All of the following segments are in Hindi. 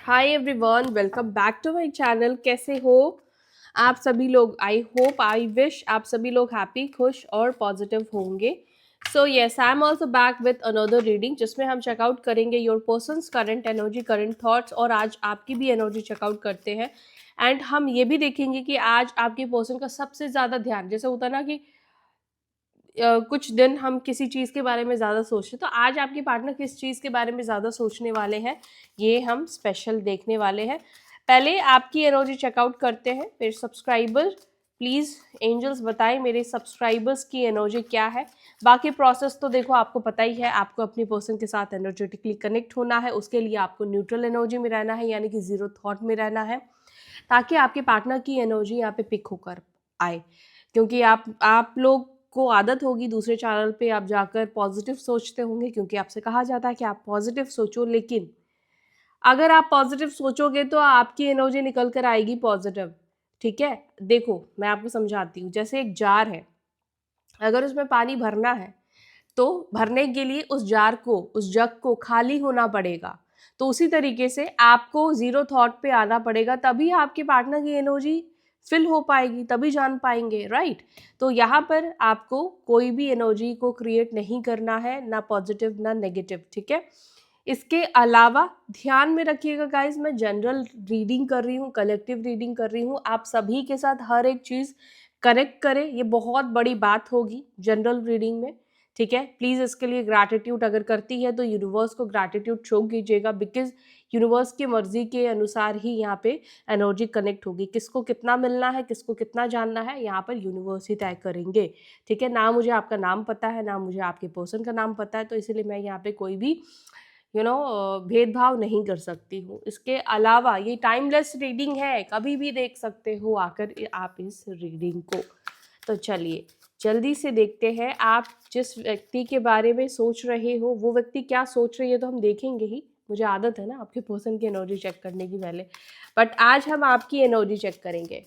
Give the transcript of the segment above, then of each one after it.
Hi everyone, welcome back to my channel. कैसे हो आप सभी लोग? आई होप, आई विश आप सभी लोग हैप्पी, खुश और पॉजिटिव होंगे। So yes, I am also back with another reading जिसमें हम चेकआउट करेंगे your persons current energy, current thoughts, और आज आपकी भी एनर्जी चेकआउट करते हैं। एंड हम ये भी देखेंगे कि आज आपके पर्सन का सबसे ज़्यादा ध्यान, जैसे होता ना कि कुछ दिन हम किसी चीज़ के बारे में ज़्यादा सोचते, तो आज आपके पार्टनर किस चीज़ के बारे में ज़्यादा सोचने वाले हैं, ये हम स्पेशल देखने वाले हैं। पहले आपकी एनर्जी चेकआउट करते हैं। मेरे सब्सक्राइबर प्लीज़ एंजल्स बताएं मेरे सब्सक्राइबर्स की एनर्जी क्या है। बाकी प्रोसेस तो देखो आपको पता ही है, आपको अपनी पर्सन के साथ एनर्जेटिकली कनेक्ट होना है। उसके लिए आपको न्यूट्रल एनर्जी में रहना है, यानी कि ज़ीरो थॉट में रहना है, ताकि आपके पार्टनर की एनर्जी यहाँ पे पिक होकर आए। क्योंकि आप लोग को आदत होगी दूसरे चैनल पे आप जाकर पॉजिटिव सोचते होंगे, क्योंकि आपसे कहा जाता है कि आप पॉजिटिव सोचो। लेकिन अगर आप पॉजिटिव सोचोगे तो आपकी एनर्जी निकल कर आएगी पॉजिटिव। ठीक है, देखो मैं आपको समझाती हूँ। जैसे एक जार है, अगर उसमें पानी भरना है तो भरने के लिए उस जार को, उस जग को खाली होना पड़ेगा। तो उसी तरीके से आपको जीरो थॉट पे आना पड़ेगा, तभी आपके पार्टनर की एनर्जी फिल हो पाएगी, तभी जान पाएंगे, राइट। तो यहाँ पर आपको कोई भी एनर्जी को क्रिएट नहीं करना है, ना पॉजिटिव ना नेगेटिव, ठीक है। इसके अलावा ध्यान में रखिएगा गाइज, मैं जनरल रीडिंग कर रही हूँ, कलेक्टिव रीडिंग कर रही हूँ। आप सभी के साथ हर एक चीज़ कनेक्ट करें, ये बहुत बड़ी बात होगी जनरल रीडिंग में, ठीक है। प्लीज़ इसके लिए ग्रैटिट्यूड अगर करती है तो यूनिवर्स को ग्रैटिट्यूड शो कीजिएगा, बिकॉज यूनिवर्स की मर्जी के अनुसार ही यहाँ पे एनर्जी कनेक्ट होगी। किसको कितना मिलना है, किसको कितना जानना है, यहाँ पर यूनिवर्स ही तय करेंगे, ठीक है। ना मुझे आपका नाम पता है, ना मुझे आपके पर्सन का नाम पता है, तो इसीलिए मैं यहाँ पे कोई भी भेदभाव नहीं कर सकती हूँ। इसके अलावा ये टाइमलेस रीडिंग है, कभी भी देख सकते हो आकर आप इस रीडिंग को। तो चलिए जल्दी से देखते हैं, आप जिस व्यक्ति के बारे में सोच रहे हो वो व्यक्ति क्या सोच रही है, तो हम देखेंगे ही। मुझे आदत है ना आपके पर्सन की एनर्जी चेक करने की पहले, बट आज हम आपकी एनर्जी चेक करेंगे।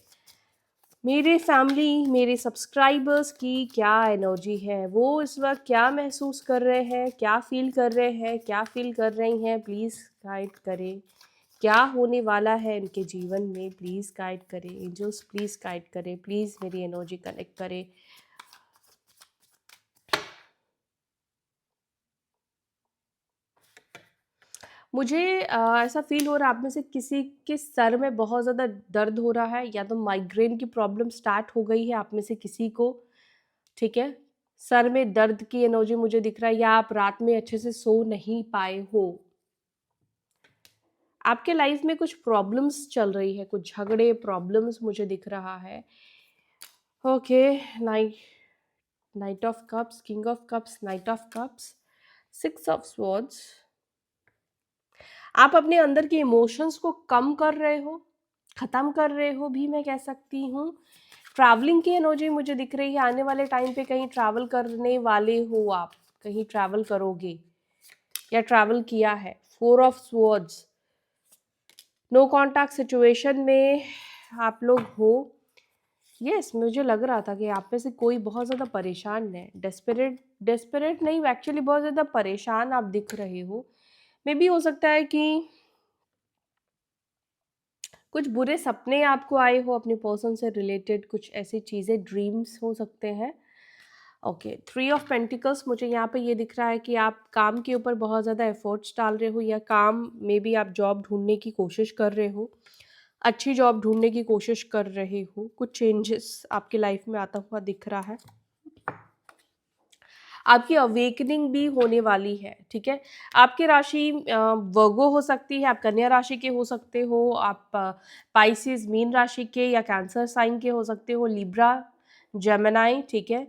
मेरे फैमिली, मेरे सब्सक्राइबर्स की क्या एनर्जी है, वो इस वक्त क्या महसूस कर रहे हैं, क्या फील कर रहे हैं, क्या फील कर रही हैं, प्लीज़ गाइड करें। क्या होने वाला है इनके जीवन में, प्लीज़ गाइड करें। एंजल्स प्लीज़ गाइड करें, प्लीज़ मेरी एनर्जी कनेक्ट करें। मुझे ऐसा फील हो रहा है आप में से किसी के सर में बहुत ज़्यादा दर्द हो रहा है, या तो माइग्रेन की प्रॉब्लम स्टार्ट हो गई है आप में से किसी को, ठीक है। सर में दर्द की एनर्जी मुझे दिख रहा है, या आप रात में अच्छे से सो नहीं पाए हो। आपके लाइफ में कुछ प्रॉब्लम्स चल रही है, कुछ झगड़े, प्रॉब्लम्स मुझे दिख रहा है। Okay, night night of cups, king of cups, night of cups, six of swords. आप अपने अंदर के इमोशंस को कम कर रहे हो, खत्म कर रहे हो भी मैं कह सकती हूँ। ट्रैवलिंग की एनर्जी मुझे दिख रही है, आने वाले टाइम पे कहीं ट्रैवल करने वाले हो आप, कहीं ट्रैवल करोगे या ट्रैवल किया है। Four of swords, no contact situation में आप लोग हो। यस, मुझे लग रहा था कि आप में से कोई बहुत ज़्यादा परेशान है, डेस्परेट, डेस्परेट नहीं, एक्चुअली बहुत ज़्यादा परेशान आप दिख रहे हो। मे बी हो सकता है कि कुछ बुरे सपने आपको आए हो अपने पर्सन से रिलेटेड, कुछ ऐसी चीज़ें, ड्रीम्स हो सकते हैं। ओके, थ्री ऑफ पेंटिकल्स, मुझे यहाँ पे ये दिख रहा है कि आप काम के ऊपर बहुत ज़्यादा एफर्ट्स डाल रहे हो, या काम में भी आप जॉब ढूंढने की कोशिश कर रहे हो, अच्छी जॉब ढूंढने की कोशिश कर रहे हो। कुछ चेंजेस आपकी लाइफ में आता हुआ दिख रहा है। आपकी अवेकनिंग भी होने वाली है, ठीक है। आपकी राशि वर्गो हो सकती है, आप कन्या राशि के हो सकते हो, आप पाइसिस मीन राशि के या कैंसर साइन के हो सकते हो, लिब्रा, जेमिनाई, ठीक है,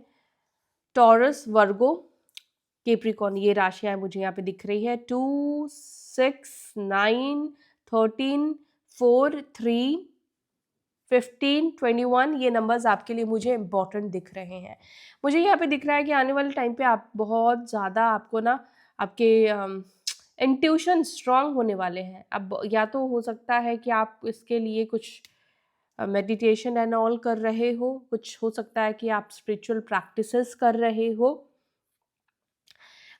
टॉरस, वर्गो, केप्रिकॉन, ये राशियां मुझे यहाँ पे दिख रही है। 2, 6, 9, 13, 4, 3, 15, 21, ये नंबर्स आपके लिए मुझे इंपॉर्टेंट दिख रहे हैं। मुझे यहाँ पे दिख रहा है कि आने वाले टाइम पे आप बहुत ज़्यादा, आपको ना आपके इंट्यूशन स्ट्रांग होने वाले हैं। अब या तो हो सकता है कि आप इसके लिए कुछ मेडिटेशन एंड ऑल कर रहे हो, कुछ हो सकता है कि आप स्पिरिचुअल प्रैक्टिसेस कर रहे हो।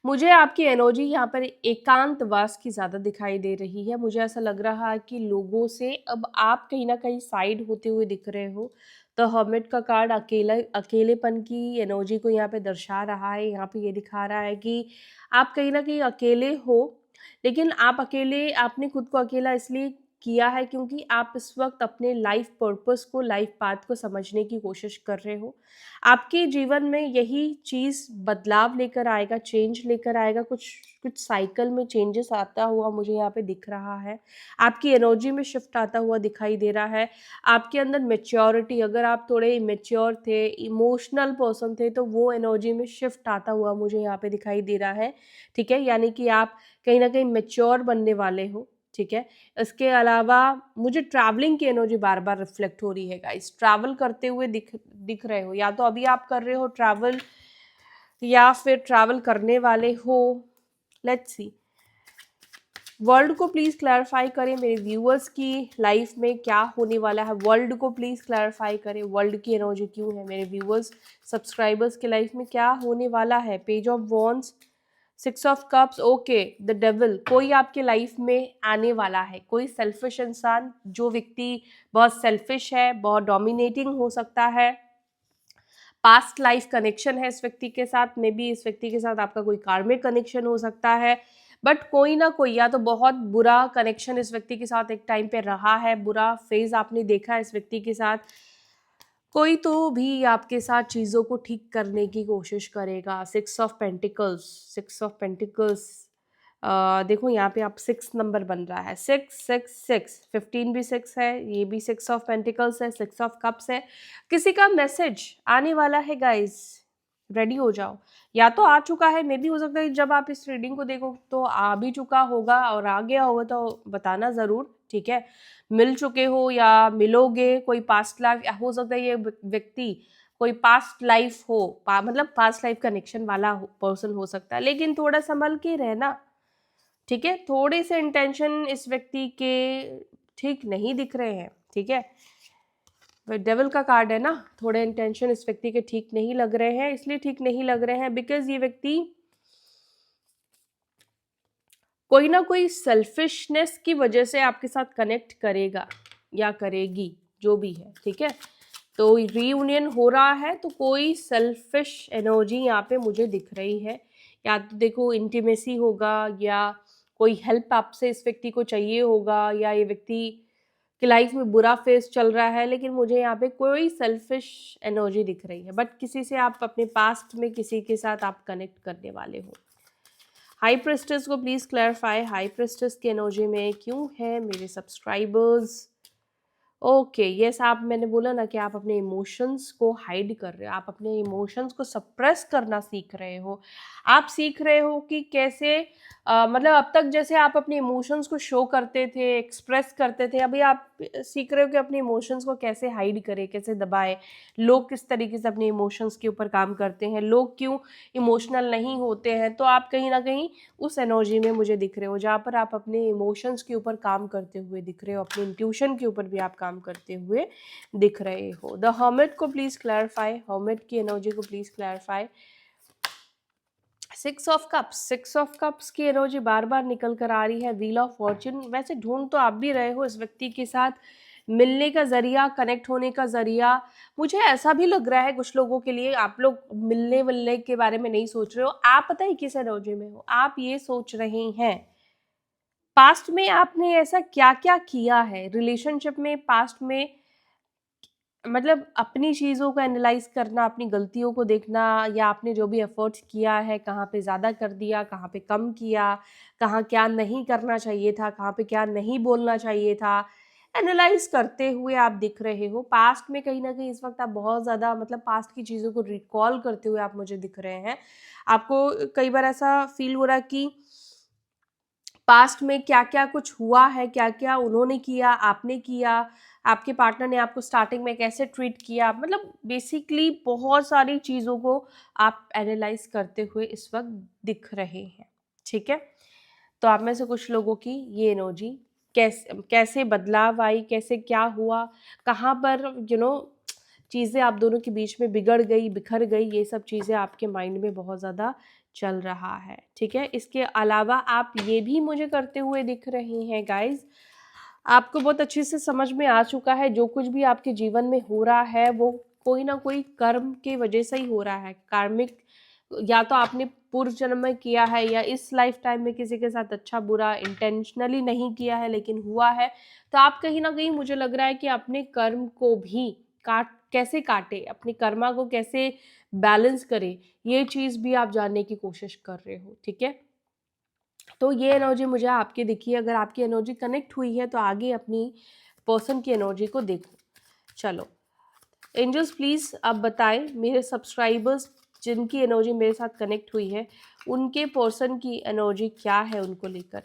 मुझे आपकी एनर्जी यहाँ पर एकांतवास की ज़्यादा दिखाई दे रही है। मुझे ऐसा लग रहा है कि लोगों से अब आप कहीं न कहीं साइड होते हुए दिख रहे हो। द हर्मिट का कार्ड अकेलेपन की एनर्जी को यहाँ पे दर्शा रहा है। यहाँ पे ये दिखा रहा है कि आप कहीं न कहीं अकेले हो, लेकिन आपने खुद को अकेला इसलिए किया है क्योंकि आप इस वक़्त अपने लाइफ़ पर्पस को, लाइफ़ पाथ को समझने की कोशिश कर रहे हो। आपके जीवन में यही चीज़ बदलाव लेकर आएगा, चेंज लेकर आएगा, कुछ कुछ साइकिल में चेंजेस आता हुआ मुझे यहाँ पे दिख रहा है। आपकी एनर्जी में शिफ्ट आता हुआ दिखाई दे रहा है। आपके अंदर मैच्योरिटी, अगर आप थोड़े इमैच्योर थे, इमोशनल पर्सन थे, तो वो एनर्जी में शिफ्ट आता हुआ मुझे यहाँ पे दिखाई दे रहा है, ठीक है? यानी कि आप कहीं न कहीं मैच्योर बनने वाले हो, ठीक है? इसके अलावा मुझे ट्रैवलिंग की एनर्जी बार-बार रिफ्लेक्ट हो रही है गाइस। ट्रैवल करते हुए दिख रहे हो, या तो अभी आप कर रहे हो ट्रैवल या फिर ट्रैवल करने वाले हो। लेट्स सी, वर्ल्ड को प्लीज क्लैरिफाई करें, मेरे व्यूअर्स की लाइफ में क्या होने वाला है। वर्ल्ड को प्लीज क्लैरिफाई करें, वर्ल्ड की एनर्जी क्यों है मेरे व्यूअर्स सब्सक्राइबर्स की लाइफ में, क्या होने वाला है। Page of wands, 6 of cups, okay, the devil. कोई आपके लाइफ में आने वाला है, कोई सेल्फिश इंसान, जो व्यक्ति बहुत सेल्फिश है, बहुत डोमिनेटिंग हो सकता है। पास्ट लाइफ कनेक्शन है इस व्यक्ति के साथ, मे बी इस व्यक्ति के साथ आपका कोई कार्मिक कनेक्शन हो सकता है, बट कोई ना कोई, या तो बहुत बुरा कनेक्शन इस व्यक्ति के साथ एक टाइम पे रहा है, बुरा फेज आपने देखा है इस व्यक्ति के साथ, कोई तो भी आपके साथ चीज़ों को ठीक करने की कोशिश करेगा। 6 ऑफ पेंटिकल्स, देखो यहाँ पे आप 6 नंबर बन रहा है, 6 15 भी 6 है, ये भी 6 ऑफ पेंटिकल्स है, 6 ऑफ कप्स है। किसी का मैसेज आने वाला है गाइस, रेडी हो जाओ। या तो आ चुका है, मे भी हो सकता है जब आप इस रीडिंग को देखो तो आ भी चुका होगा, और आ गया होगा तो बताना ज़रूर, ठीक है? मिल चुके हो या मिलोगे, कोई पास्ट लाइफ हो सकता है, ये व्यक्ति कोई पास्ट लाइफ हो, मतलब पास्ट लाइफ कनेक्शन वाला पर्सन हो सकता है, लेकिन थोड़ा संभल के रहना, ठीक है? थोड़े से इंटेंशन इस व्यक्ति के ठीक नहीं दिख रहे हैं, ठीक है? डेविल का कार्ड है ना, थोड़े इंटेंशन इस व्यक्ति के ठीक नहीं लग रहे हैं। इसलिए ठीक नहीं लग रहे हैं बिकॉज ये व्यक्ति कोई ना कोई सेल्फिशनेस की वजह से आपके साथ कनेक्ट करेगा या करेगी, जो भी है, ठीक है? तो रीयूनियन हो रहा है, तो कोई सेल्फिश एनर्जी यहाँ पे मुझे दिख रही है। या तो देखो इंटीमेसी होगा, या कोई हेल्प आपसे इस व्यक्ति को चाहिए होगा, या ये व्यक्ति की लाइफ में बुरा फेस चल रहा है, लेकिन मुझे यहाँ पे कोई सेल्फिश एनर्जी दिख रही है। बट किसी से आप अपने पास्ट में किसी के साथ आप कनेक्ट करने वाले हो। हाई प्रेस्टेस को प्लीज क्लैरिफाई, हाई प्रेस्टेस की एनर्जी में क्यों है मेरे सब्सक्राइबर्स। ओके यस, आप, मैंने बोला ना कि आप अपने इमोशंस को हाइड कर रहे हो, आप अपने इमोशंस को सप्रेस करना सीख रहे हो। आप सीख रहे हो कि कैसे मतलब अब तक जैसे आप अपने इमोशंस को शो करते थे, एक्सप्रेस करते थे, अभी आप सीख रहे हो कि अपने इमोशंस को कैसे हाइड करें, कैसे दबाएं। लोग किस तरीके से अपने इमोशंस के ऊपर काम करते हैं, लोग क्यों इमोशनल नहीं होते हैं, तो आप कहीं ना कहीं उस एनर्जी में मुझे दिख रहे हो जहाँ पर आप अपने इमोशंस के ऊपर काम करते हुए दिख रहे हो, अपने इंट्यूशन के ऊपर भी आप काम करते हुए दिख रहे हो। द हर्मिट को प्लीज क्लैरिफाई, हर्मिट की एनर्जी को प्लीज क्लैरिफाई। 6 ऑफ कप्स की एनर्जी बार बार निकल कर आ रही है। व्हील ऑफ फॉर्च्यून, वैसे ढूंढ तो आप भी रहे हो इस व्यक्ति के साथ मिलने का जरिया, कनेक्ट होने का जरिया। मुझे ऐसा भी लग रहा है कुछ लोगों के लिए, आप लोग मिलने विलने के बारे में नहीं सोच रहे हो, आप पता है किस एनर्जी में हो, आप ये सोच रहे हैं पास्ट में आपने ऐसा क्या क्या किया है रिलेशनशिप में, पास्ट में, मतलब अपनी चीज़ों को एनालाइज करना, अपनी गलतियों को देखना, या आपने जो भी एफर्ट्स किया है कहाँ पे ज़्यादा कर दिया, कहाँ पे कम किया, कहाँ क्या नहीं करना चाहिए था, कहाँ पे क्या नहीं बोलना चाहिए था, एनालाइज करते हुए आप दिख रहे हो। पास्ट में कहीं ना कहीं इस वक्त आप बहुत ज़्यादा, मतलब पास्ट की चीज़ों को रिकॉल करते हुए आप मुझे दिख रहे हैं। आपको कई बार ऐसा फील हो रहा है कि पास्ट में क्या क्या कुछ हुआ है, क्या क्या उन्होंने किया, आपने किया, आपके पार्टनर ने आपको स्टार्टिंग में कैसे ट्रीट किया, मतलब बेसिकली बहुत सारी चीज़ों को आप एनालाइज करते हुए इस वक्त दिख रहे हैं, ठीक है? तो आप में से कुछ लोगों की ये एनर्जी कैसे कैसे बदलाव आई, कैसे क्या हुआ, कहाँ पर चीज़ें आप दोनों के बीच में बिगड़ गई, बिखर गई, ये सब चीज़ें आपके माइंड में बहुत ज़्यादा चल रहा है, ठीक है। इसके अलावा आप ये भी मुझे करते हुए दिख रहे हैं गाइज, आपको बहुत अच्छे से समझ में आ चुका है जो कुछ भी आपके जीवन में हो रहा है वो कोई ना कोई कर्म के वजह से ही हो रहा है। कार्मिक, या तो आपने पूर्व जन्म में किया है या इस लाइफ टाइम में किसी के साथ अच्छा बुरा इंटेंशनली नहीं किया है लेकिन हुआ है, तो आप कहीं ना कहीं मुझे लग रहा है कि अपने कर्म को भी कैसे काटे, अपनी कर्मा को कैसे बैलेंस करे, ये चीज भी आप जानने की कोशिश कर रहे हो, ठीक है। तो ये एनर्जी मुझे आपकी दिखी है। अगर आपकी एनर्जी कनेक्ट हुई है तो आगे अपनी पर्सन की एनर्जी को देखो। चलो एंजल्स प्लीज आप बताएं, मेरे सब्सक्राइबर्स जिनकी एनर्जी मेरे साथ कनेक्ट हुई है उनके पर्सन की एनर्जी क्या है उनको लेकर,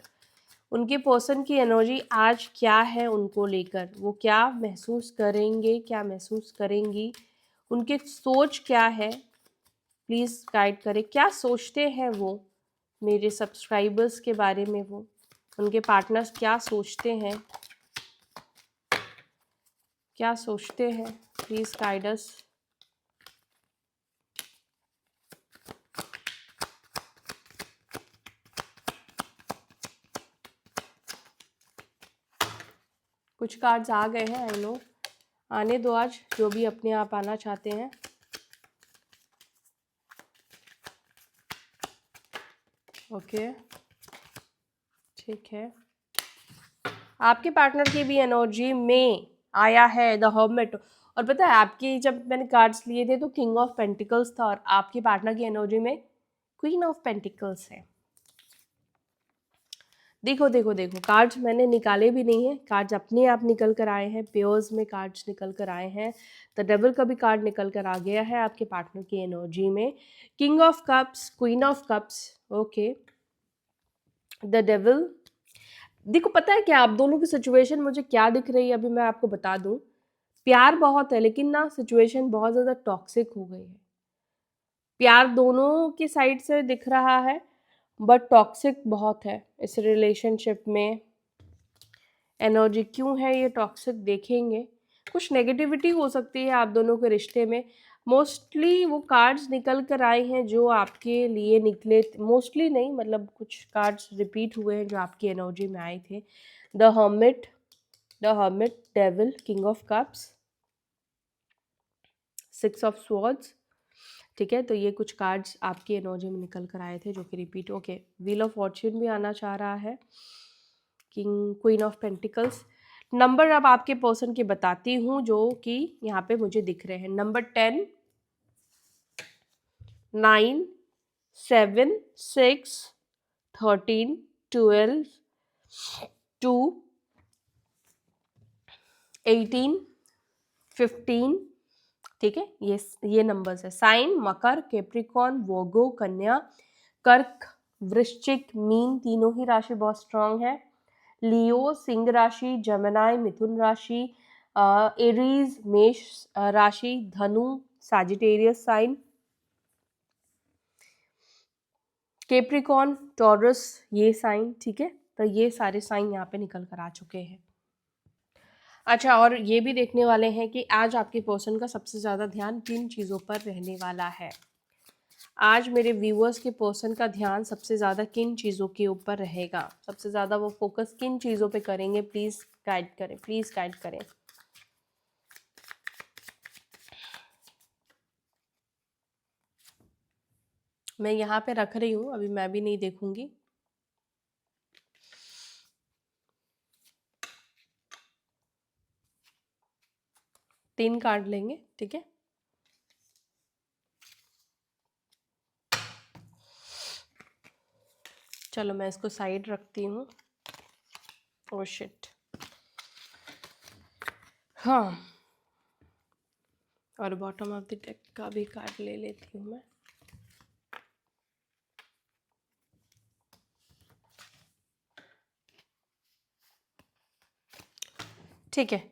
उनके पर्सन की एनर्जी आज क्या है उनको लेकर, वो क्या महसूस करेंगे, क्या महसूस करेंगी, उनके सोच क्या है, प्लीज़ गाइड करें। क्या सोचते हैं वो मेरे सब्सक्राइबर्स के बारे में, वो उनके पार्टनर्स क्या सोचते हैं, क्या सोचते हैं, प्लीज़ गाइड अस। कुछ कार्ड्स आ गए हैं, आई नो, आने दो आज जो भी अपने आप आना चाहते हैं। ओके ठीक है, आपके पार्टनर की भी एनर्जी में आया है द हर्मिट। और पता है आपकी, जब मैंने कार्ड्स लिए थे तो किंग ऑफ पेंटिकल्स था और आपके पार्टनर की एनर्जी में क्वीन ऑफ पेंटिकल्स है। देखो देखो देखो, कार्ड्स मैंने निकाले भी नहीं है, कार्ड्स अपने आप निकल कर आए हैं, पेयर्स में कार्ड्स निकल कर आए हैं। द डेविल का भी कार्ड निकल कर आ गया है आपके पार्टनर की एनर्जी में, king of cups, queen of cups, okay, the devil. देखो पता है क्या, आप दोनों की सिचुएशन मुझे क्या दिख रही है, अभी मैं आपको बता दूं। प्यार बहुत है लेकिन ना सिचुएशन बहुत ज़्यादा टॉक्सिक हो गई है। प्यार दोनों की साइड से दिख रहा है बट टॉक्सिक बहुत है इस रिलेशनशिप में। एनर्जी क्यों है ये टॉक्सिक देखेंगे, कुछ नेगेटिविटी हो सकती है आप दोनों के रिश्ते में। मोस्टली वो कार्ड्स निकल कर आए हैं जो आपके लिए निकले, मोस्टली नहीं मतलब कुछ कार्ड्स रिपीट हुए हैं जो आपकी एनर्जी में आए थे। The hermit, the hermit, devil, king of cups, six of swords, ठीक है। तो ये कुछ कार्ड्स आपकी एनर्जी में निकल कर आए थे जो कि repeat, okay. Wheel of Fortune भी आना चाह रहा है, king, queen of pentacles. Number अब आपके पर्सन के बताती हूँ जो कि यहाँ पे मुझे दिख रहे हैं। नंबर 10, 9, 7, 6, 13, 12, 2, 18, 15, ठीक है। ये नंबर्स है। साइन मकर, कैप्रिकॉर्न, वोगो, कन्या, कर्क, वृश्चिक, मीन, तीनों ही राशि बहुत स्ट्रांग है। लियो, सिंह राशि, जमिनाई, मिथुन राशि, एरीज, मेष राशि, धनु, सैजिटेरियस साइन, कैप्रिकॉर्न, टॉरस, ये साइन, ठीक है। तो ये सारे साइन यहाँ पे निकल कर आ चुके हैं। अच्छा, और ये भी देखने वाले हैं कि आज आपके पर्सन का सबसे ज़्यादा ध्यान किन चीज़ों पर रहने वाला है। आज मेरे व्यूअर्स के पर्सन का ध्यान सबसे ज़्यादा किन चीज़ों के ऊपर रहेगा, सबसे ज़्यादा वो फोकस किन चीज़ों पे करेंगे, प्लीज़ गाइड करें, प्लीज़ गाइड करें। मैं यहाँ पे रख रही हूँ, अभी मैं भी नहीं देखूंगी। तीन कार्ड लेंगे, ठीक है। चलो मैं इसको साइड रखती हूँ। ओह शिट, हाँ, और बॉटम ऑफ द डेक का भी कार्ड ले लेती हूँ मैं। ठीक है,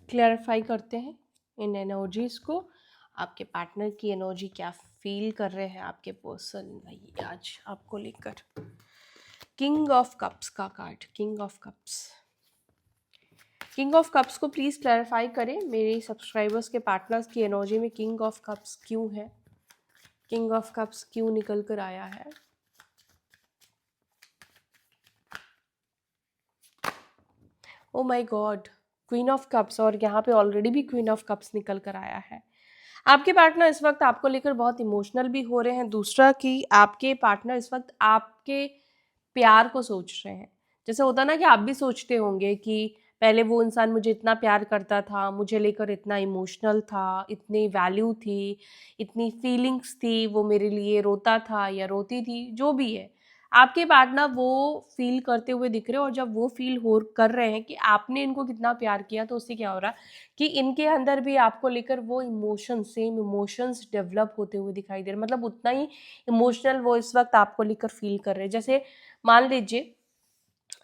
क्लैरिफाई करते हैं इन एनर्जीज को। आपके पार्टनर की एनर्जी क्या फील कर रहे हैं आपके पर्सन भाई आज आपको लेकर। किंग ऑफ कप्स का card, king of cups, king of cups को प्लीज क्लैरिफाई करें, मेरे सब्सक्राइबर्स के पार्टनर्स की एनर्जी में किंग ऑफ कप्स क्यों है, किंग ऑफ कप्स क्यों निकल कर आया है। Oh my God, queen of cups, और यहाँ पे ऑलरेडी भी क्वीन ऑफ कप्स निकल कर आया है। आपके पार्टनर इस वक्त आपको लेकर बहुत इमोशनल भी हो रहे हैं। दूसरा कि आपके पार्टनर इस वक्त आपके प्यार को सोच रहे हैं। जैसे होता ना कि आप भी सोचते होंगे कि पहले वो इंसान मुझे इतना प्यार करता था, मुझे लेकर इतना इमोशनल था, इतनी वैल्यू थी, इतनी फीलिंग्स थी, वो मेरे लिए रोता था या रोती थी, जो भी है। आपके पार्टनर वो फील करते हुए दिख रहे हो, और जब वो फील हो कर रहे हैं कि आपने इनको कितना प्यार किया, तो उससे क्या हो रहा है कि इनके अंदर भी आपको लेकर वो इमोशन, सेम इमोशंस डेवलप होते हुए दिखाई दे रहे हैं। मतलब उतना ही इमोशनल वो इस वक्त आपको लेकर फील कर रहे हैं। जैसे मान लीजिए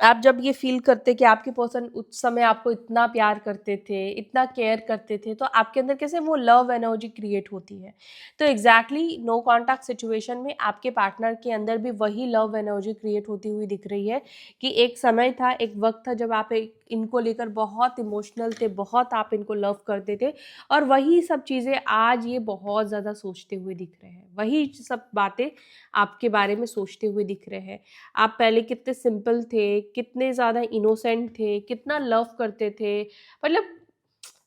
आप जब ये फील करते कि आपके पर्सन उस समय आपको इतना प्यार करते थे, इतना केयर करते थे, तो आपके अंदर कैसे वो लव एनर्जी क्रिएट होती है। तो एग्जैक्टली नो कॉन्टैक्ट सिचुएशन में आपके पार्टनर के अंदर भी वही लव एनर्जी क्रिएट होती हुई दिख रही है कि एक समय था, एक वक्त था जब आप इनको लेकर बहुत इमोशनल थे, बहुत आप इनको लव करते थे, और वही सब चीज़ें आज ये बहुत ज़्यादा सोचते हुए दिख रहे हैं, वही सब बातें आपके बारे में सोचते हुए दिख रहे हैं। आप पहले कितने सिंपल थे, कितने ज़्यादा इनोसेंट थे, कितना लव करते थे, मतलब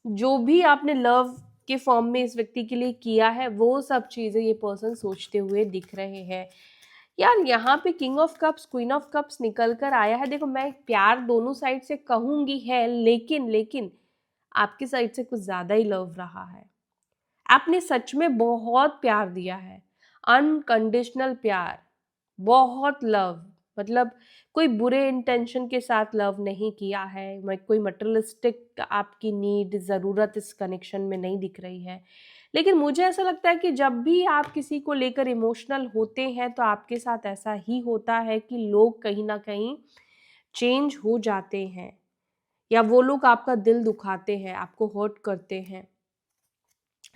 जो भी आपने लव के फॉर्म में इस व्यक्ति के लिए किया है, वो सब चीज़ें ये पर्सन सोचते हुए दिख रहे हैं। यार यहाँ पे king of cups, queen of cups निकल कर आया है। देखो, मैं प्यार दोनों साइड से कहूँगी है, लेकिन लेकिन आपकी साइड से कुछ ज़्यादा ही लव रहा है। आपने सच में बहुत प्यार दिया है, अनकंडीशनल प्यार, बहुत लव, मतलब कोई बुरे इंटेंशन के साथ लव नहीं किया है। मैं कोई मटेरियलिस्टिक आपकी नीड, ज़रूरत इस कनेक्शन में नहीं दिख रही है। लेकिन मुझे ऐसा लगता है कि जब भी आप किसी को लेकर इमोशनल होते हैं, तो आपके साथ ऐसा ही होता है कि लोग कहीं ना कहीं चेंज हो जाते हैं, या वो लोग आपका दिल दुखाते हैं, आपको हर्ट करते हैं,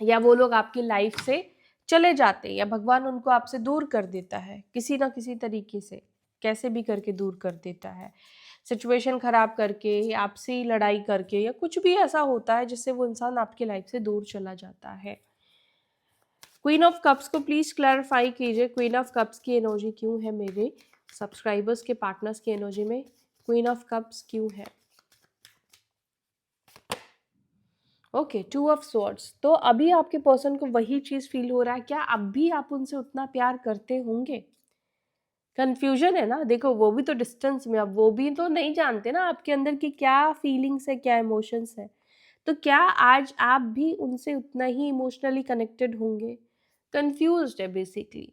या वो लोग आपकी लाइफ से चले जाते हैं, या भगवान उनको आपसे दूर कर देता है किसी ना किसी तरीके से, कैसे भी करके दूर कर देता है, सिचुएशन खराब करके, या आपसी लड़ाई करके, या कुछ भी ऐसा होता है जिससे वो इंसान आपकी लाइफ से दूर चला जाता है। क्वीन ऑफ कप्स को प्लीज क्लैरिफाई कीजिए, क्वीन ऑफ कप्स की एनर्जी क्यों है मेरे सब्सक्राइबर्स के पार्टनर्स की एनर्जी में, क्वीन ऑफ कप्स क्यों है। ओके, टू ऑफ स्वॉर्ड्स, तो अभी आपके पर्सन को वही चीज फील हो रहा है, क्या अब भी आप उनसे उतना प्यार करते होंगे। कंफ्यूजन है ना, देखो वो भी तो डिस्टेंस में, अब वो भी तो नहीं जानते ना आपके अंदर की क्या फीलिंग्स है, क्या इमोशंस है। तो क्या आज आप भी उनसे उतना ही इमोशनली कनेक्टेड होंगे। कंफ्यूज्ड है बेसिकली,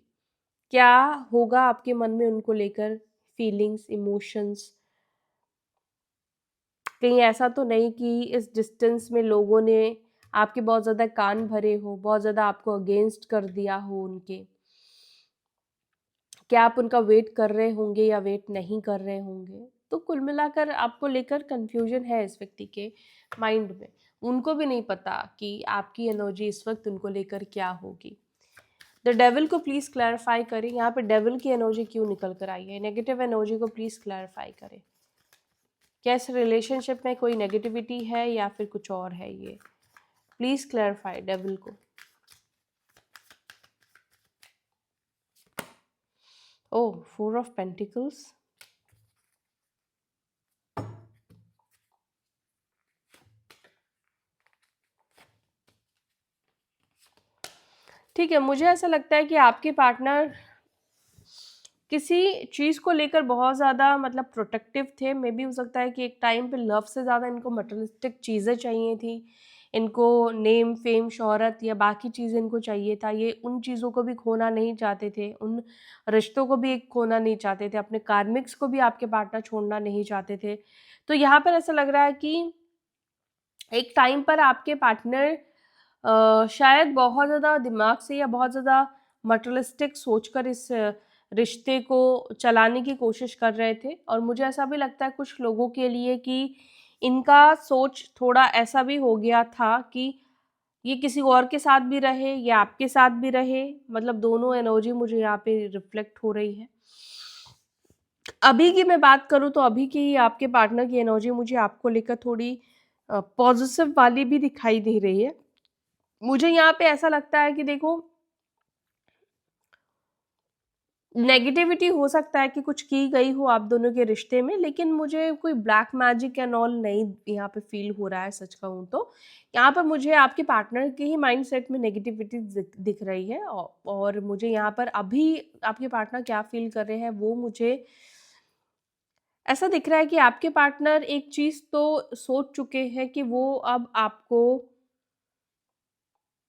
क्या होगा आपके मन में उनको लेकर, फीलिंग्स, इमोशंस। कहीं ऐसा तो नहीं कि इस डिस्टेंस में लोगों ने आपके बहुत ज़्यादा कान भरे हो, बहुत ज़्यादा आपको अगेंस्ट कर दिया हो उनके। क्या आप उनका वेट कर रहे होंगे या वेट नहीं कर रहे होंगे। तो कुल मिलाकर आपको लेकर कंफ्यूजन है इस व्यक्ति के माइंड में। उनको भी नहीं पता कि आपकी एनर्जी इस वक्त उनको लेकर क्या होगी। द डेविल को प्लीज क्लैरिफाई करें, यहाँ पे डेविल की एनर्जी क्यों निकल कर आई है, नेगेटिव एनर्जी को प्लीज क्लैरिफाई करें। क्या इस रिलेशनशिप में कोई नेगेटिविटी है या फिर कुछ और है, ये प्लीज क्लैरिफाई डेविल को। ओह, 4 ऑफ पेंटिकल्स, ठीक है। मुझे ऐसा लगता है कि आपके पार्टनर किसी चीज़ को लेकर बहुत ज़्यादा मतलब प्रोटेक्टिव थे। मे बी हो सकता है कि एक टाइम पे लव से ज़्यादा इनको मटेरियलिस्टिक चीज़ें चाहिए थी, इनको नेम, फेम, शोहरत या बाकी चीज़ें इनको चाहिए था। ये उन चीज़ों को भी खोना नहीं चाहते थे, उन रिश्तों को भी खोना नहीं चाहते थे, अपने कार्मिक्स को भी आपके पार्टनर छोड़ना नहीं चाहते थे। तो यहाँ पर ऐसा लग रहा है कि एक टाइम पर आपके पार्टनर शायद बहुत ज़्यादा दिमाग से या बहुत ज़्यादा मटेरियलिस्टिक सोचकर इस रिश्ते को चलाने की कोशिश कर रहे थे। और मुझे ऐसा भी लगता है कुछ लोगों के लिए कि इनका सोच थोड़ा ऐसा भी हो गया था कि ये किसी और के साथ भी रहे या आपके साथ भी रहे, मतलब दोनों एनर्जी मुझे यहाँ पे रिफ्लेक्ट हो रही है। अभी की मैं बात करूँ तो अभी की आपके पार्टनर की एनर्जी मुझे आपको लेकर थोड़ी पॉजिटिव वाली भी दिखाई दे रही है। मुझे यहाँ पे ऐसा लगता है कि देखो, नेगेटिविटी हो सकता है कि कुछ की गई हो आप दोनों के रिश्ते में, लेकिन मुझे कोई ब्लैक मैजिक एंड ऑल नहीं यहाँ पे फील हो रहा है। सच कहूँ तो यहाँ पर मुझे आपके पार्टनर के ही माइंडसेट में नेगेटिविटी दिख रही है, और मुझे यहाँ पर अभी आपके पार्टनर क्या फील कर रहे हैं वो मुझे ऐसा दिख रहा है कि आपके पार्टनर एक चीज़ तो सोच चुके हैं कि वो अब आपको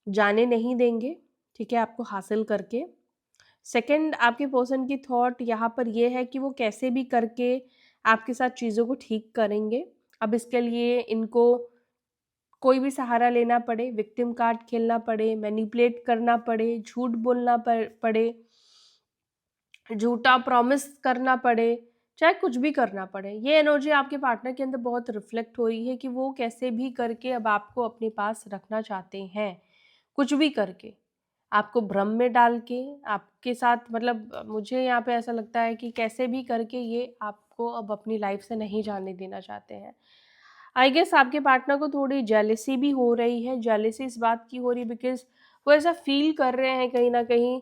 जाने नहीं देंगे, ठीक है, आपको हासिल करके। सेकंड, आपके पर्सन की थॉट यहाँ पर ये है कि वो कैसे भी करके आपके साथ चीज़ों को ठीक करेंगे। अब इसके लिए इनको कोई भी सहारा लेना पड़े, विक्टिम कार्ड खेलना पड़े, मैनिपुलेट करना पड़े, झूठ बोलना पड़े, झूठा प्रॉमिस करना पड़े, चाहे कुछ भी करना पड़े, ये एनर्जी आपके पार्टनर के अंदर बहुत रिफ्लेक्ट हो रही है कि वो कैसे भी करके अब आपको अपने पास रखना चाहते हैं, कुछ भी करके, आपको भ्रम में डाल के आपके साथ, मतलब मुझे यहाँ पे ऐसा लगता है कि कैसे भी करके ये आपको अब अपनी लाइफ से नहीं जाने देना चाहते हैं। आई गेस आपके पार्टनर को थोड़ी जेलसी भी हो रही है। जेलसी इस बात की हो रही है बिकॉज वो ऐसा फील कर रहे हैं कहीं ना कहीं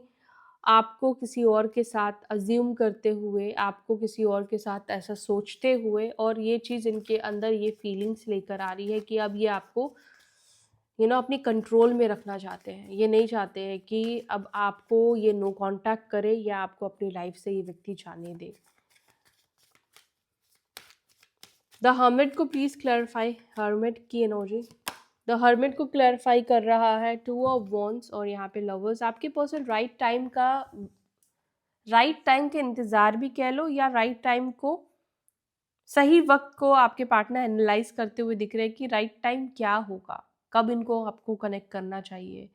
आपको किसी और के साथ अज्यूम करते हुए, आपको किसी और के साथ ऐसा सोचते हुए, और ये चीज़ इनके अंदर ये फीलिंग्स लेकर आ रही है कि अब ये आपको अपनी कंट्रोल में रखना चाहते हैं। ये नहीं चाहते हैं कि अब आपको ये नो कांटेक्ट करे या आपको अपनी लाइफ से ये व्यक्ति जाने दे। द हर्मिट को प्लीज क्लैरिफाई, हर्मिट की एनर्जी। द हर्मिट को क्लैरिफाई कर रहा है टू ऑफ वॉन्ड्स और यहाँ पे लवर्स। आपके पर्सन राइट टाइम के इंतज़ार भी कह लो, या राइट टाइम को, सही वक्त को आपके पार्टनर एनालाइज करते हुए दिख रहे हैं कि राइट टाइम क्या होगा, कब इनको आपको कनेक्ट करना चाहिए,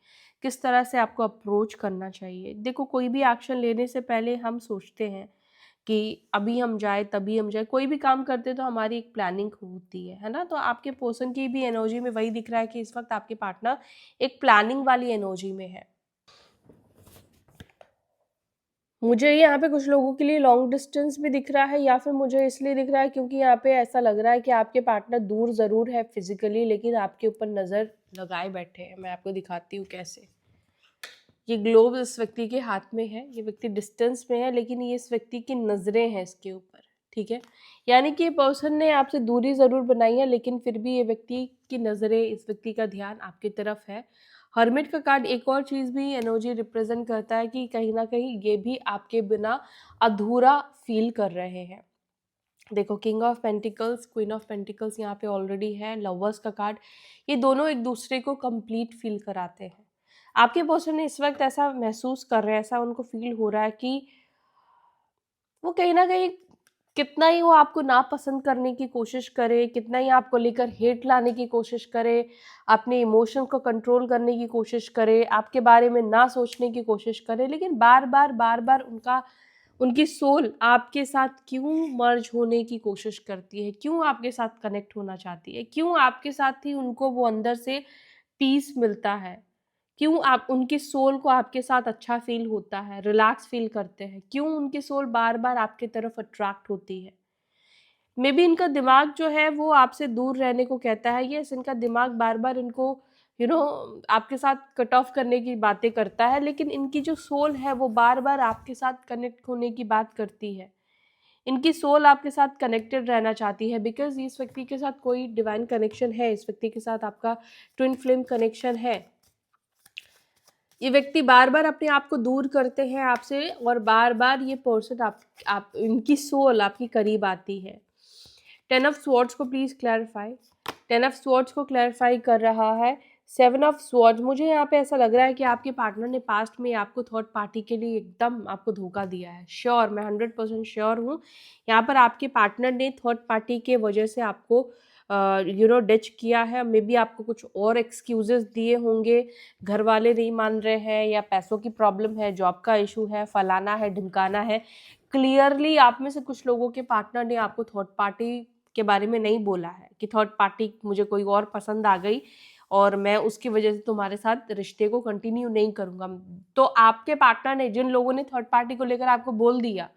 किस तरह से आपको अप्रोच करना चाहिए। देखो, कोई भी एक्शन लेने से पहले हम सोचते हैं कि अभी हम जाए तभी हम जाए, कोई भी काम करते तो हमारी एक प्लानिंग होती है ना। तो आपके पर्सन की भी एनर्जी में वही दिख रहा है कि इस वक्त आपके पार्टनर एक प्लानिंग वाली एनर्जी में है। मुझे यहाँ पे कुछ लोगों के लिए लॉन्ग डिस्टेंस भी दिख रहा है, या फिर मुझे इसलिए दिख रहा है क्योंकि यहाँ पे ऐसा लग रहा है कि आपके पार्टनर दूर ज़रूर है फिजिकली, लेकिन आपके ऊपर नज़र लगाए बैठे हैं। मैं आपको दिखाती हूँ कैसे। ये ग्लोब इस व्यक्ति के हाथ में है, ये व्यक्ति डिस्टेंस में है, लेकिन ये इस व्यक्ति की नज़रें हैं इसके ऊपर, ठीक है। यानी कि ये पर्सन ने आपसे दूरी ज़रूर बनाई है, लेकिन फिर भी ये व्यक्ति की नज़रें, इस व्यक्ति का ध्यान आपकी तरफ है। हर्मिट का कार्ड एक और चीज़ भी एनर्जी रिप्रेजेंट करता है कि कहीं ना कहीं ये भी आपके बिना अधूरा फील कर रहे हैं। देखो, king of pentacles, queen of pentacles यहाँ पे ऑलरेडी है, लवर्स का कार्ड, ये दोनों एक दूसरे को कंप्लीट फील कराते हैं। आपके पर्सन ने इस वक्त ऐसा महसूस कर रहे हैं, ऐसा उनको फील हो रहा है कि वो कहीं ना कहीं, कितना ही वो आपको नापसंद करने की कोशिश करे, कितना ही आपको लेकर हेट लाने की कोशिश करे, अपने इमोशन को कंट्रोल करने की कोशिश करे, आपके बारे में ना सोचने की कोशिश करे, लेकिन बार बार उनकी सोल आपके साथ क्यों मर्ज होने की कोशिश करती है, क्यों आपके साथ कनेक्ट होना चाहती है, क्यों आपके साथ ही उनको वो अंदर से पीस मिलता है, क्यों आप उनकी सोल को आपके साथ अच्छा फील होता है, रिलैक्स फील करते हैं, क्यों उनकी सोल बार बार आपके तरफ अट्रैक्ट होती है। मे बी इनका दिमाग जो है वो आपसे दूर रहने को कहता है। यस, इनका दिमाग बार बार इनको आपके साथ कट ऑफ करने की बातें करता है, लेकिन इनकी जो सोल है वो बार बार आपके साथ कनेक्ट होने की बात करती है। इनकी सोल आपके साथ कनेक्टेड रहना चाहती है, बिकॉज इस व्यक्ति के साथ कोई डिवाइन कनेक्शन है, इस व्यक्ति के साथ आपका ट्विन फ्लेम कनेक्शन है। ये व्यक्ति बार बार अपने आप को दूर करते हैं आपसे, और बार बार ये पर्सन आप इनकी सोल आपकी करीब आती है। टेन ऑफ स्वॉर्ड्स को please clarify. Ten of swords को क्लैरिफाई कर रहा है सेवन ऑफ स्वॉर्ड्स। मुझे यहाँ पे ऐसा लग रहा है कि आपके पार्टनर ने पास्ट में आपको थर्ड पार्टी के लिए एकदम आपको धोखा दिया है। श्योर, मैं 100% श्योर हूँ। यहाँ पर आपके पार्टनर ने थर्ड पार्टी के वजह से आपको डिच किया है। मे बी आपको कुछ और एक्सक्यूजेस दिए होंगे, घर वाले नहीं मान रहे हैं, या पैसों की प्रॉब्लम है, जॉब का इशू है, फलाना है, ढिमकाना है। क्लियरली आप में से कुछ लोगों के पार्टनर ने आपको थर्ड पार्टी के बारे में नहीं बोला है कि थर्ड पार्टी मुझे कोई और पसंद आ गई और मैं उसकी वजह से तुम्हारे साथ रिश्ते को कंटिन्यू नहीं करूँगा। तो आपके पार्टनर ने, जिन लोगों ने थर्ड पार्टी को लेकर आपको बोल दिया,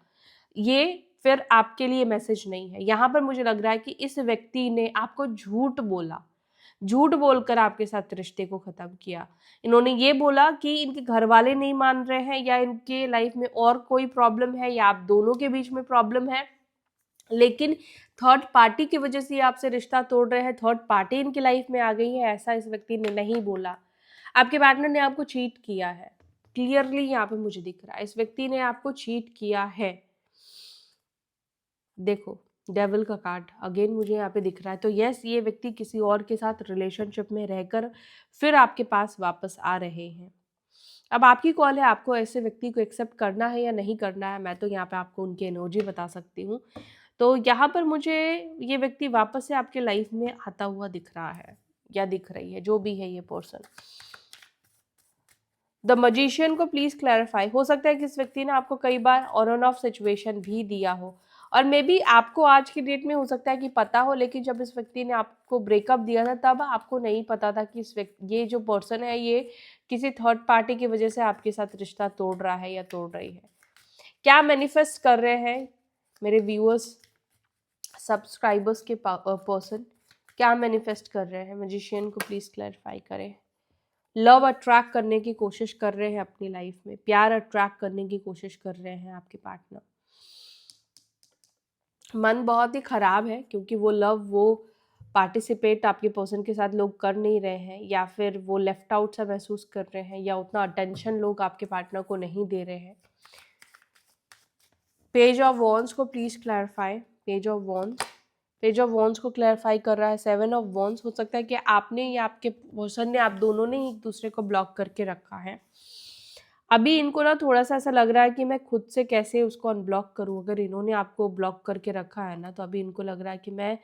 ये फिर आपके लिए मैसेज नहीं है। यहाँ पर मुझे लग रहा है कि इस व्यक्ति ने आपको झूठ बोला, झूठ बोलकर आपके साथ रिश्ते को ख़त्म किया। इन्होंने ये बोला कि इनके घर वाले नहीं मान रहे हैं या इनके लाइफ में और कोई प्रॉब्लम है या आप दोनों के बीच में प्रॉब्लम है, लेकिन थर्ड पार्टी की वजह से ये आपसे रिश्ता तोड़ रहे हैं, थर्ड पार्टी इनकी लाइफ में आ गई है, ऐसा इस व्यक्ति ने नहीं बोला। आपके पार्टनर ने आपको चीट किया है, क्लियरली यहाँ पे मुझे दिख रहा है, इस व्यक्ति ने आपको चीट किया है। देखो डेविल का कार्ड अगेन मुझे यहाँ पे दिख रहा है। तो यस, ये व्यक्ति किसी और के साथ रिलेशनशिप में रहकर फिर आपके पास वापस आ रहे हैं। अब आपकी कॉल है, आपको ऐसे व्यक्ति को एक्सेप्ट करना है या नहीं करना है। मैं तो यहाँ पे आपको उनकी एनर्जी बता सकती हूँ। तो यहाँ पर मुझे ये व्यक्ति वापस से आपके लाइफ में आता हुआ दिख रहा है या दिख रही है, जो भी है ये पर्सन। द मजिशियन को प्लीज क्लैरिफाई। हो सकता है कि इस व्यक्ति ने आपको कई बार ऑन एंड ऑफ सिचुएशन भी दिया हो, और मे बी आपको आज की डेट में हो सकता है कि पता हो, लेकिन जब इस व्यक्ति ने आपको ब्रेकअप दिया था तब आपको नहीं पता था कि ये जो पर्सन है ये किसी थर्ड पार्टी की वजह से आपके साथ रिश्ता तोड़ रहा है या तोड़ रही है। क्या मैनिफेस्ट कर रहे हैं मेरे व्यूअर्स, सब्सक्राइबर्स के पर्सन, क्या मैनिफेस्ट कर रहे हैं? मैजिशियन को प्लीज क्लैरिफाई करें। लव अट्रैक्ट करने की कोशिश कर रहे हैं अपनी लाइफ में, प्यार अट्रैक्ट करने की कोशिश कर रहे हैं आपके पार्टनर। मन बहुत ही खराब है क्योंकि वो लव, वो पार्टिसिपेट आपके पर्सन के साथ लोग कर नहीं रहे हैं, या फिर वो लेफ्ट आउट सा महसूस कर रहे हैं, या उतना अटेंशन लोग आपके पार्टनर को नहीं दे रहे हैं। पेज ऑफ वॉन्ड्स को please clarify. Page of wands को क्लैरिफाई कर रहा है। 7 ऑफ वॉन्ड्स, हो सकता है कि आपने या आपके पर्सन ने, आप दोनों ने एक दूसरे को ब्लॉक करके रखा है। अभी इनको ना थोड़ा सा ऐसा लग रहा है कि मैं खुद से कैसे उसको अनब्लॉक करूं। अगर इन्होंने आपको ब्लॉक करके रखा है ना, तो अभी इनको लग रहा है कि मैं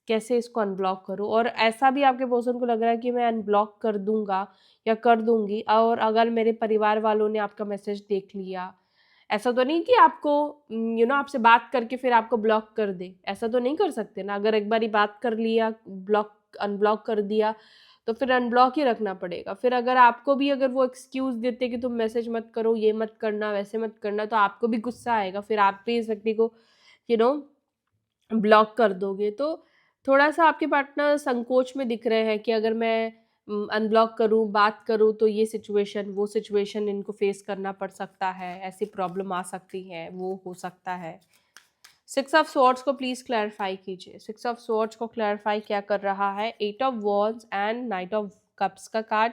कैसे इसको अनब्लॉक करूं, और ऐसा भी आपके पर्सन को लग रहा है कि मैं अनब्लॉक कर दूंगा या कर दूंगी, और अगर मेरे परिवार वालों ने आपका मैसेज देख लिया, ऐसा तो नहीं कि आपको आपसे बात करके फिर आपको ब्लॉक कर दे, ऐसा तो नहीं कर सकते ना। अगर एक बारी बात कर लिया, अनब्लॉक कर दिया, तो फिर अनब्लॉक ही रखना पड़ेगा। फिर अगर आपको भी अगर वो एक्सक्यूज देते कि तुम मैसेज मत करो, ये मत करना, वैसे मत करना, तो आपको भी गुस्सा आएगा, फिर आप भी इस व्यक्ति को ब्लॉक कर दोगे। तो थोड़ा सा आपके पार्टनर संकोच में दिख रहे हैं कि अगर मैं अनब्लॉक करूं, बात करूं, तो ये सिचुएशन, वो सिचुएशन इनको फेस करना पड़ सकता है, ऐसी प्रॉब्लम आ सकती है, वो हो सकता है। 6 ऑफ स्वॉर्ड्स को प्लीज क्लैरिफाई कीजिए। 6 ऑफ स्वॉर्ड्स को क्लैरिफाई क्या कर रहा है? 8 of wands and night of cups का कार्ड।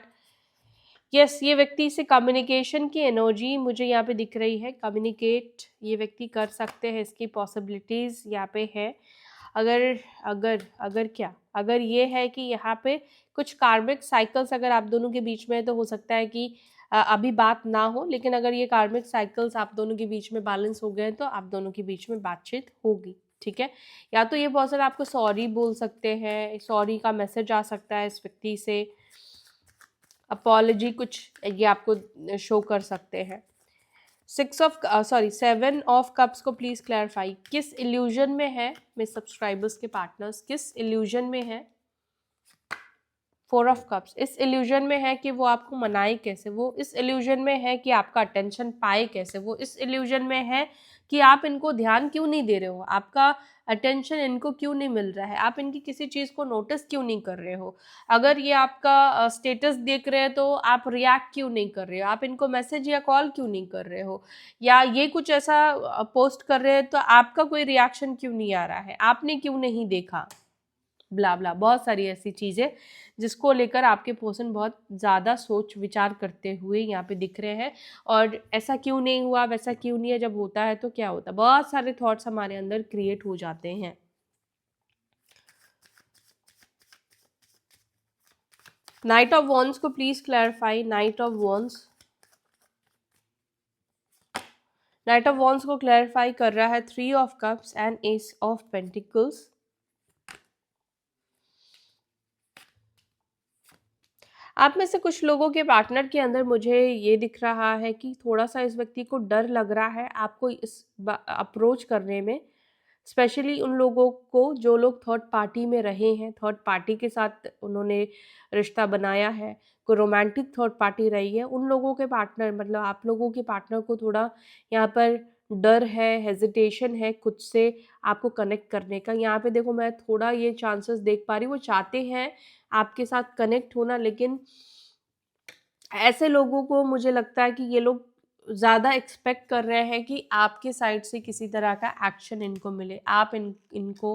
यस, ये व्यक्ति से कम्युनिकेशन की एनर्जी मुझे यहाँ पे दिख रही है। कम्युनिकेट ये व्यक्ति कर सकते हैं, इसकी पॉसिबिलिटीज यहाँ पे है। अगर अगर अगर क्या, अगर ये है कि यहाँ पे कुछ कार्मिक साइकिल्स अगर आप दोनों के बीच में है, तो हो सकता है कि अभी बात ना हो, लेकिन अगर ये कार्मिक साइकिल्स आप दोनों के बीच में बैलेंस हो गए तो आप दोनों के बीच में बातचीत होगी, ठीक है। या तो ये पर्सन आपको सॉरी बोल सकते हैं, सॉरी का मैसेज आ सकता है इस व्यक्ति से, अपॉलॉजी कुछ ये आपको शो कर सकते हैं। 7 ऑफ कप्स को प्लीज क्लैरिफाई। किस इल्यूजन में है मेरे सब्सक्राइबर्स के पार्टनर्स, किस इल्यूजन में है? 4 ऑफ कप्स, इस इल्यूजन में है कि वो आपको मनाए कैसे, वो इस इल्यूजन में है कि आपका अटेंशन पाए कैसे, वो इस इल्यूजन में है कि आप इनको ध्यान क्यों नहीं दे रहे हो, आपका अटेंशन इनको क्यों नहीं मिल रहा है, आप इनकी किसी चीज़ को नोटिस क्यों नहीं कर रहे हो। अगर ये आपका स्टेटस देख रहे हैं तो आप रिएक्ट क्यों नहीं कर रहे हो, आप इनको मैसेज या कॉल क्यों नहीं कर रहे हो, या ये कुछ ऐसा पोस्ट कर रहे हैं तो आपका कोई रिएक्शन क्यों नहीं आ रहा है, आपने क्यों नहीं देखा, ब्ला ब्ला, बहुत सारी ऐसी चीज़ें जिसको लेकर आपके पर्सन बहुत ज़्यादा सोच विचार करते हुए यहाँ पे दिख रहे हैं। और ऐसा क्यों नहीं हुआ, वैसा क्यों नहीं है, जब होता है तो क्या होता है, बहुत सारे थॉट्स हमारे अंदर क्रिएट हो जाते हैं। नाइट ऑफ वॉन्ड्स को please clarify. Night of wands को क्लैरिफाई कर रहा है 3 of cups and S of pentacles. आप में से कुछ लोगों के पार्टनर के अंदर मुझे ये दिख रहा है कि थोड़ा सा इस व्यक्ति को डर लग रहा है आपको इस अप्रोच करने में, स्पेशली उन लोगों को जो लोग थर्ड पार्टी में रहे हैं, थर्ड पार्टी के साथ उन्होंने रिश्ता बनाया है, कोई रोमांटिक थर्ड पार्टी रही है, उन लोगों के पार्टनर, मतलब आप लोगों के पार्टनर को थोड़ा यहाँ पर डर है, हेजिटेशन है खुद से आपको कनेक्ट करने का। यहाँ पे देखो मैं थोड़ा ये चांसेस देख पा रही हूँ, वो चाहते हैं आपके साथ कनेक्ट होना, लेकिन ऐसे लोगों को मुझे लगता है कि ये लोग ज़्यादा एक्सपेक्ट कर रहे हैं कि आपके साइड से किसी तरह का एक्शन इनको मिले, आप इनको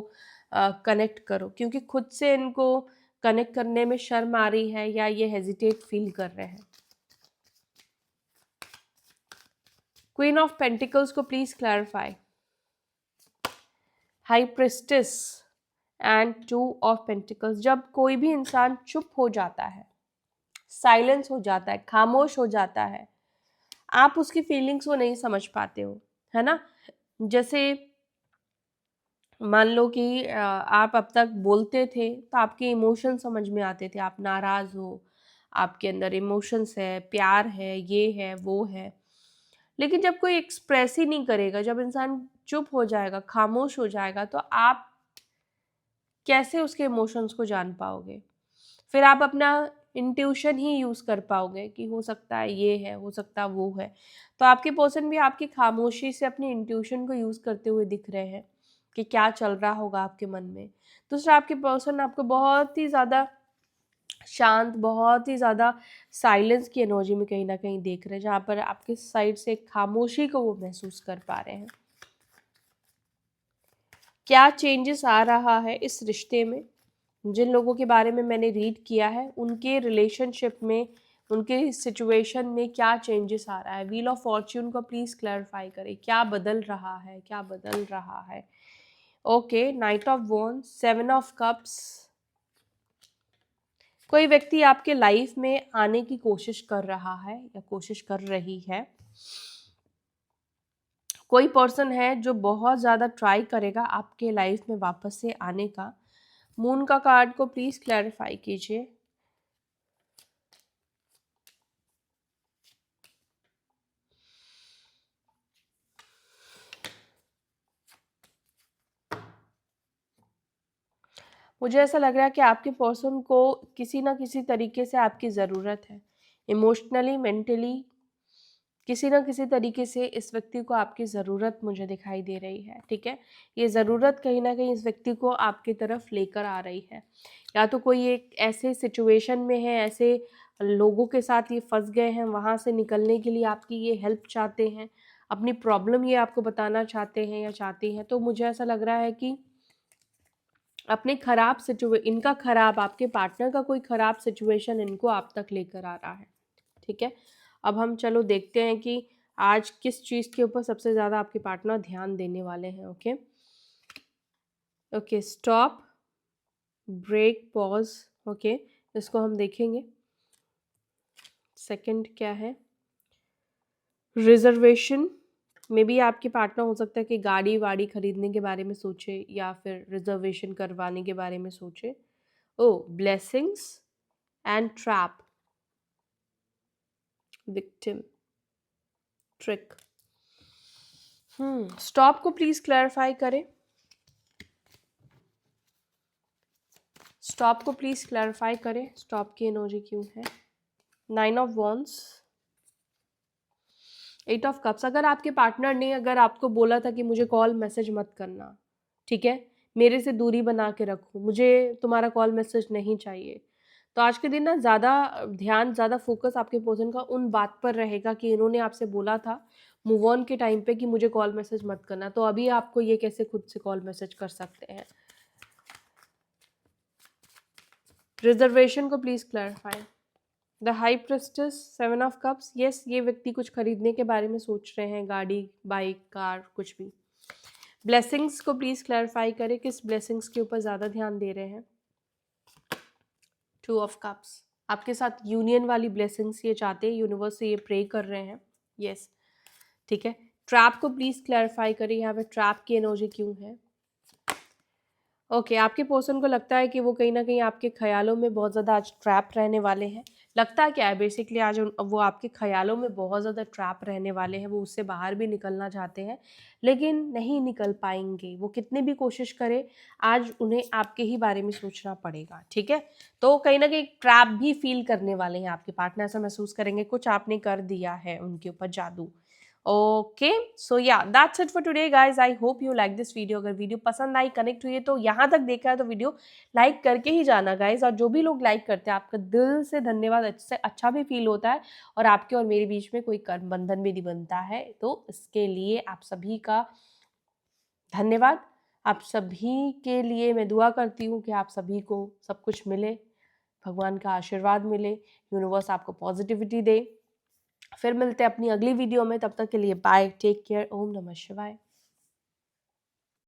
कनेक्ट करो, क्योंकि खुद से इनको कनेक्ट करने में शर्म आ रही है या ये हेजिटेट फील कर रहे हैं। क्वीन ऑफ पेंटिकल्स को please clarify. High priestess and 2 of pentacles. जब कोई भी इंसान चुप हो जाता है, साइलेंस हो जाता है, खामोश हो जाता है, आप उसकी फीलिंग्स को नहीं समझ पाते हो, है ना। जैसे मान लो कि आप अब तक बोलते थे तो आपके इमोशन समझ में आते थे, आप नाराज हो, आपके अंदर इमोशंस है, प्यार है, ये है वो है, लेकिन जब कोई एक्सप्रेस ही नहीं करेगा, जब इंसान चुप हो जाएगा, खामोश हो जाएगा, तो आप कैसे उसके इमोशंस को जान पाओगे? फिर आप अपना इंट्यूशन ही यूज कर पाओगे कि हो सकता है ये है, हो सकता है वो है। तो आपके पर्सन भी आपकी खामोशी से अपनी इंट्यूशन को यूज करते हुए दिख रहे हैं कि क्या चल रहा होगा आपके मन में। दूसरा, आपके पर्सन आपको बहुत ही ज्यादा शांत, बहुत ही ज्यादा साइलेंस की एनर्जी में कहीं ना कहीं देख रहे हैं, जहां पर आपके साइड से खामोशी को वो महसूस कर पा रहे हैं। क्या चेंजेस आ रहा है इस रिश्ते में? जिन लोगों के बारे में मैंने रीड किया है, उनके रिलेशनशिप में, उनके सिचुएशन में क्या चेंजेस आ रहा है? व्हील ऑफ फॉर्च्यून को प्लीज क्लैरिफाई करें, क्या बदल रहा है, क्या बदल रहा है? Okay, night of wands, 7 of cups. कोई व्यक्ति आपके लाइफ में आने की कोशिश कर रहा है या कोशिश कर रही है। कोई पर्सन है जो बहुत ज़्यादा ट्राई करेगा आपके लाइफ में वापस से आने का। मून का कार्ड को प्लीज क्लैरिफाई कीजिए। मुझे ऐसा लग रहा है कि आपके पर्सन को किसी ना किसी तरीके से आपकी ज़रूरत है, इमोशनली, मेंटली, किसी ना किसी तरीके से इस व्यक्ति को आपकी ज़रूरत मुझे दिखाई दे रही है। ठीक है, ये ज़रूरत कहीं ना कहीं इस व्यक्ति को आपकी तरफ लेकर आ रही है, या तो कोई एक ऐसे सिचुएशन में है, ऐसे लोगों के साथ ये फंस गए हैं, वहाँ से निकलने के लिए आपकी ये हेल्प चाहते हैं, अपनी प्रॉब्लम ये आपको बताना चाहते हैं या चाहती हैं। तो मुझे ऐसा लग रहा है कि अपने इनका खराब, आपके पार्टनर का कोई खराब सिचुएशन इनको आप तक लेकर आ रहा है। ठीक है, अब हम चलो देखते हैं कि आज किस चीज़ के ऊपर सबसे ज़्यादा आपके पार्टनर ध्यान देने वाले हैं। Okay okay, stop, break, pause. Okay, इसको हम देखेंगे। सेकंड क्या है? रिजर्वेशन। मे बी आपके पार्टनर हो सकता है कि गाड़ी वाड़ी खरीदने के बारे में सोचे या फिर रिजर्वेशन करवाने के बारे में सोचे। ओ, blessings and trap, victim, trick. Stop को प्लीज क्लैरिफाई करें। स्टॉप को प्लीज क्लैरिफाई करें, स्टॉप की एनर्जी क्यों है? 9 ऑफ वॉन्ड्स, 8 ऑफ कप्स। अगर आपके पार्टनर ने अगर आपको बोला था कि मुझे कॉल मैसेज मत करना, ठीक है, मेरे से दूरी बना के रखो, मुझे तुम्हारा कॉल मैसेज नहीं चाहिए, तो आज के दिन ना ज़्यादा ध्यान, ज़्यादा फोकस आपके पर्सन का उन बात पर रहेगा कि इन्होंने आपसे बोला था मूव ऑन के टाइम पे कि मुझे कॉल मैसेज मत करना, तो अभी आपको ये कैसे खुद से कॉल मैसेज कर सकते हैं? रिजर्वेशन को please clarify. The high priestess, 7 of cups. Yes, ये व्यक्ति कुछ खरीदने के बारे में सोच रहे हैं, गाड़ी, बाइक, कार, कुछ भी। ब्लेसिंग्स को प्लीज क्लैरिफाई करें, किस ब्लेसिंग्स के ऊपर ज़्यादा ध्यान दे रहे हैं? 2 ऑफ कप्स। आपके साथ यूनियन वाली ब्लेसिंग्स ये चाहते हैं, यूनिवर्स से ये प्रे कर रहे हैं। यस, ठीक है। ट्रैप को प्लीज क्लैरिफाई करें, यहाँ पे ट्रैप की एनर्जी क्यों है? ओके, आपके पर्सन को लगता है कि वो कहीं ना कहीं आपके ख्यालों में बहुत ज़्यादा आज ट्रैप रहने वाले हैं। लगता क्या है बेसिकली, आज वो आपके ख्यालों में बहुत ज़्यादा ट्रैप रहने वाले हैं, वो उससे बाहर भी निकलना चाहते हैं लेकिन नहीं निकल पाएंगे। वो कितनी भी कोशिश करें, आज उन्हें आपके ही बारे में सोचना पड़ेगा। ठीक है, तो कहीं ना कहीं ट्रैप भी फील करने वाले हैं आपके पार्टनर, ऐसा महसूस करेंगे कुछ आपने कर दिया है उनके ऊपर जादू। ओके, सो या that's it for today guys. I hope you like this video. अगर वीडियो पसंद आई, कनेक्ट हुई है तो यहाँ तक देखा है तो वीडियो लाइक करके ही जाना गाइज। और जो भी लोग लाइक करते हैं आपका दिल से धन्यवाद, अच्छे अच्छा भी फील होता है और आपके और मेरे बीच में कोई कर्म बंधन भी नहीं बनता है। तो इसके लिए आप सभी का धन्यवाद। आप सभी के लिए मैं दुआ करती हूँ कि आप सभी को सब कुछ मिले, भगवान का आशीर्वाद मिले, यूनिवर्स आपको पॉजिटिविटी दे। फिर मिलते हैं अपनी अगली वीडियो में, तब तक के लिए बाय, टेक केयर, ओम नमः शिवाय।